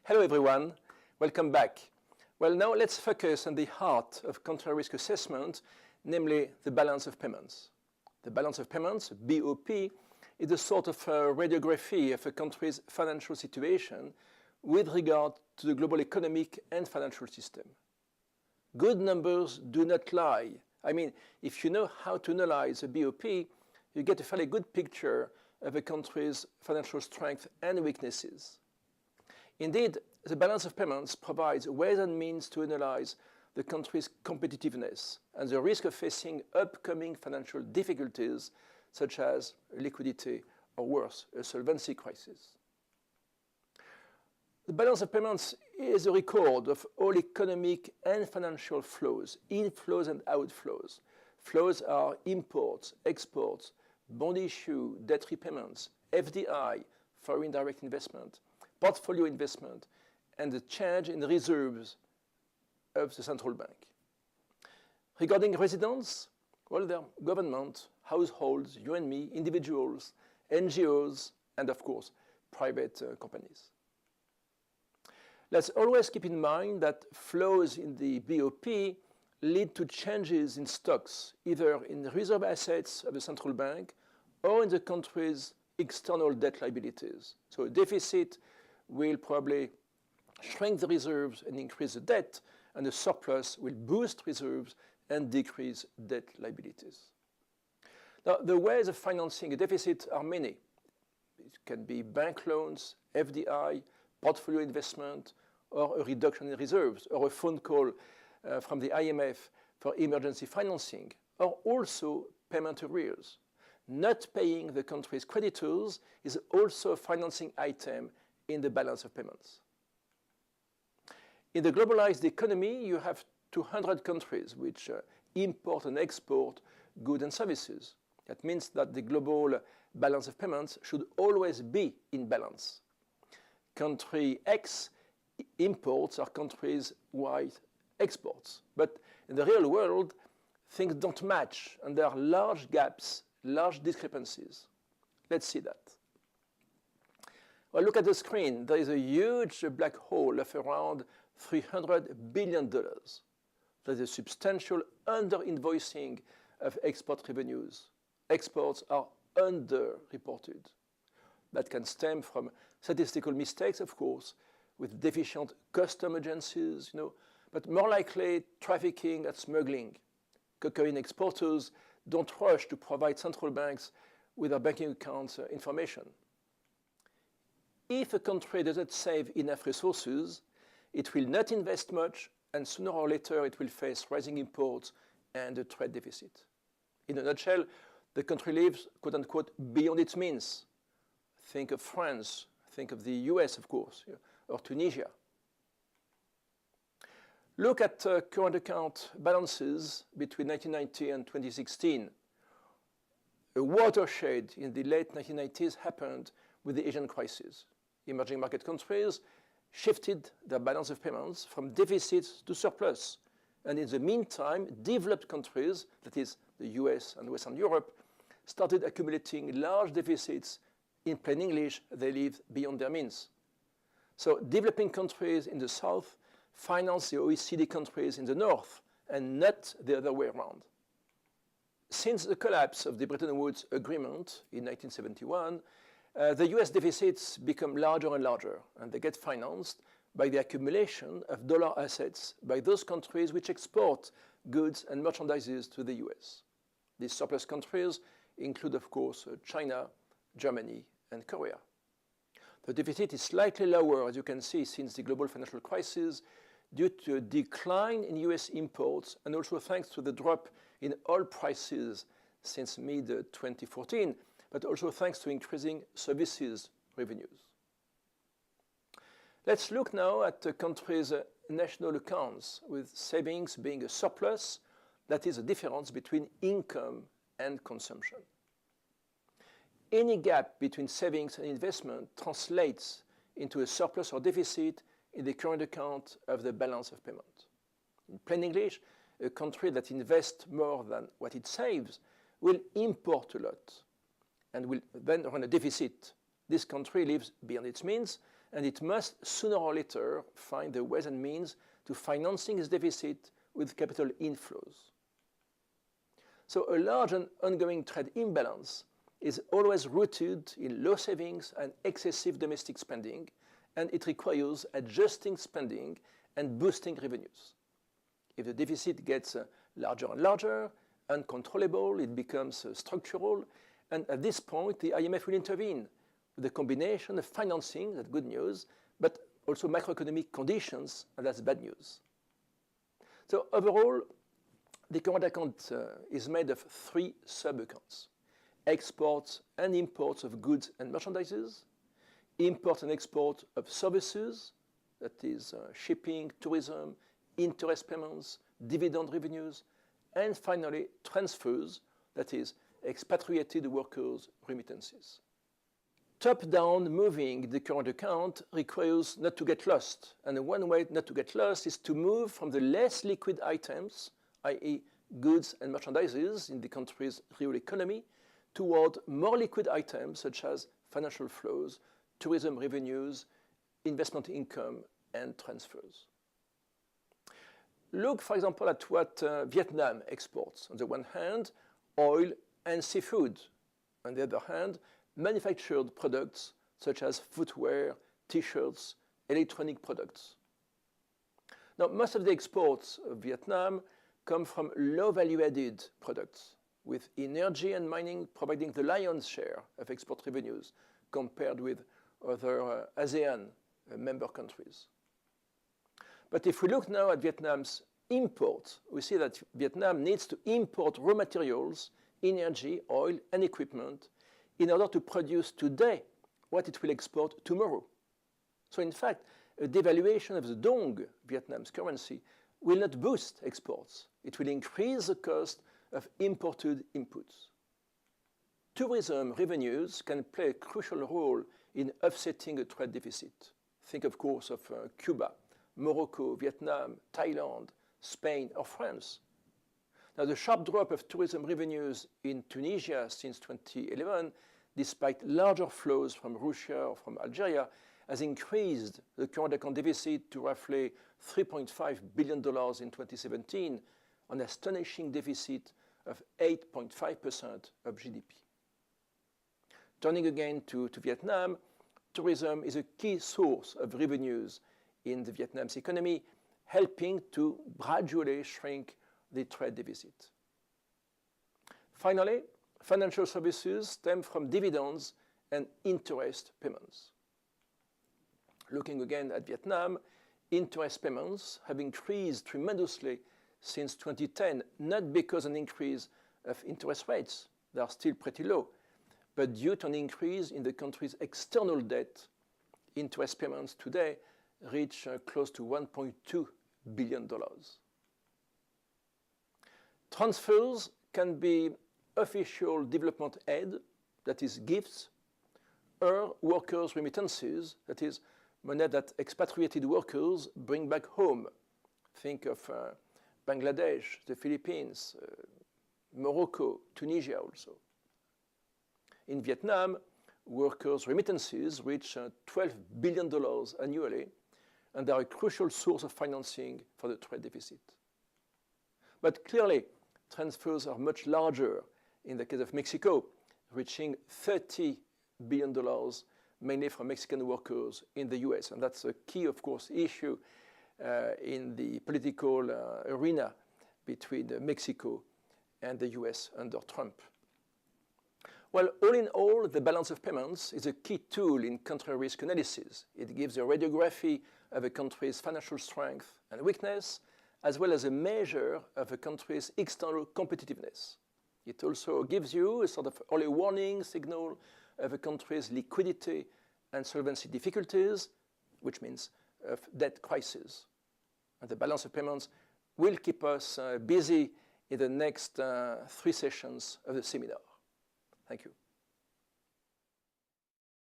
Hello everyone, welcome back. Well, now let's focus on the heart of country risk assessment, namely the balance of payments. The balance of payments, BOP, is a sort of radiography of a country's financial situation with regard to the global economic and financial system. Good numbers do not lie. I mean, if you know how to analyze a BOP, you get a fairly good picture of a country's financial strength and weaknesses. Indeed, the balance of payments provides ways and means to analyze the country's competitiveness and the risk of facing upcoming financial difficulties, such as liquidity or worse, a solvency crisis. The balance of payments is a record of all economic and financial flows, inflows and outflows. Flows are imports, exports, bond issue, debt repayments, FDI, foreign direct investment, portfolio investment, and the change in reserves of the central bank. Regarding residents, well, they're government, households, you and me, individuals, NGOs, and of course, private companies. Let's always keep in mind that flows in the BOP lead to changes in stocks, either in the reserve assets of the central bank or in the country's external debt liabilities. So a deficit will probably shrink the reserves and increase the debt, and the surplus will boost reserves and decrease debt liabilities. Now, the ways of financing a deficit are many. It can be bank loans, FDI, portfolio investment, or a reduction in reserves, or a phone call from the IMF for emergency financing, or also payment arrears. Not paying the country's creditors is also a financing item in the balance of payments. In the globalized economy, you have 200 countries which import and export goods and services. That means that the global balance of payments should always be in balance. Country X imports are countries Y exports. But in the real world, things don't match, and there are large gaps, large discrepancies. Let's see that. Well, look at the screen. There is a huge black hole of around $300 billion. There's a substantial under-invoicing of export revenues. Exports are under-reported. That can stem from statistical mistakes, of course, with deficient custom agencies, but more likely trafficking and smuggling. Cocaine exporters don't rush to provide central banks with their banking accounts information. If a country doesn't save enough resources, it will not invest much, and sooner or later it will face rising imports and a trade deficit. In a nutshell, the country lives, quote unquote, beyond its means. Think of France, think of the US, of course, or Tunisia. Look at current account balances between 1990 and 2016. A watershed in the late 1990s happened with the Asian crisis. Emerging market countries shifted their balance of payments from deficits to surplus. And in the meantime, developed countries, that is the US and Western Europe, started accumulating large deficits. In plain English, they lived beyond their means. So developing countries in the south finance the OECD countries in the north, and not the other way around. Since the collapse of the Bretton Woods Agreement in 1971, the US deficits become larger and larger, and they get financed by the accumulation of dollar assets by those countries which export goods and merchandises to the US. These surplus countries include, of course, China, Germany, and Korea. The deficit is slightly lower, as you can see, since the global financial crisis, due to a decline in US imports and also thanks to the drop in oil prices since mid-2014, but also thanks to increasing services revenues. Let's look now at the country's national accounts, with savings being a surplus, that is a difference between income and consumption. Any gap between savings and investment translates into a surplus or deficit in the current account of the balance of payment. In plain English, a country that invests more than what it saves will import a lot and will then run a deficit. This country lives beyond its means, and it must sooner or later find the ways and means to financing its deficit with capital inflows. So a large and ongoing trade imbalance is always rooted in low savings and excessive domestic spending, and it requires adjusting spending and boosting revenues. If the deficit gets larger and larger, uncontrollable, it becomes structural, and at this point the IMF will intervene with a combination of financing, that's good news, but also macroeconomic conditions, and that's bad news. So overall, the current account is made of three sub-accounts: exports and imports of goods and merchandises, import and export of services, that is shipping, tourism, interest payments, dividend revenues, and finally transfers, that is expatriated workers' remittances. Top-down moving the current account requires not to get lost, and one way not to get lost is to move from the less liquid items, i.e. goods and merchandises in the country's real economy, toward more liquid items such as financial flows, tourism revenues, investment income, and transfers. Look, for example, at what Vietnam exports. On the one hand, oil and seafood. On the other hand, manufactured products such as footwear, t-shirts, electronic products. Now, most of the exports of Vietnam come from low value-added products, with energy and mining providing the lion's share of export revenues compared with other ASEAN member countries. But if we look now at Vietnam's imports, we see that Vietnam needs to import raw materials, energy, oil, and equipment in order to produce today what it will export tomorrow. So in fact, a devaluation of the dong, Vietnam's currency, will not boost exports. It will increase the cost of imported inputs. Tourism revenues can play a crucial role in offsetting a trade deficit. Think, of course, of Cuba, Morocco, Vietnam, Thailand, Spain, or France. Now, the sharp drop of tourism revenues in Tunisia since 2011, despite larger flows from Russia or from Algeria, has increased the current account deficit to roughly $3.5 billion in 2017, an astonishing deficit of 8.5% of GDP. Turning again to Vietnam, tourism is a key source of revenues in the Vietnam's economy, helping to gradually shrink the trade deficit. Finally, financial services stem from dividends and interest payments. Looking again at Vietnam, interest payments have increased tremendously since 2010, not because of an increase of interest rates, they are still pretty low, but due to an increase in the country's external debt. Interest payments today reach close to $1.2 billion. Transfers can be official development aid, that is gifts, or workers' remittances, that is money that expatriated workers bring back home. Think of Bangladesh, the Philippines, Morocco, Tunisia also. In Vietnam, workers' remittances reach $12 billion annually, and are a crucial source of financing for the trade deficit. But clearly, transfers are much larger in the case of Mexico, reaching $30 billion, mainly from Mexican workers in the US. And that's a key, of course, issue in the political arena between Mexico and the US under Trump. Well, all in all, the balance of payments is a key tool in country risk analysis. It gives a radiography of a country's financial strength and weakness, as well as a measure of a country's external competitiveness. It also gives you a sort of early warning signal of a country's liquidity and solvency difficulties, which means of debt crisis. And the balance of payments will keep us busy in the next 3 sessions of the seminar. Thank you.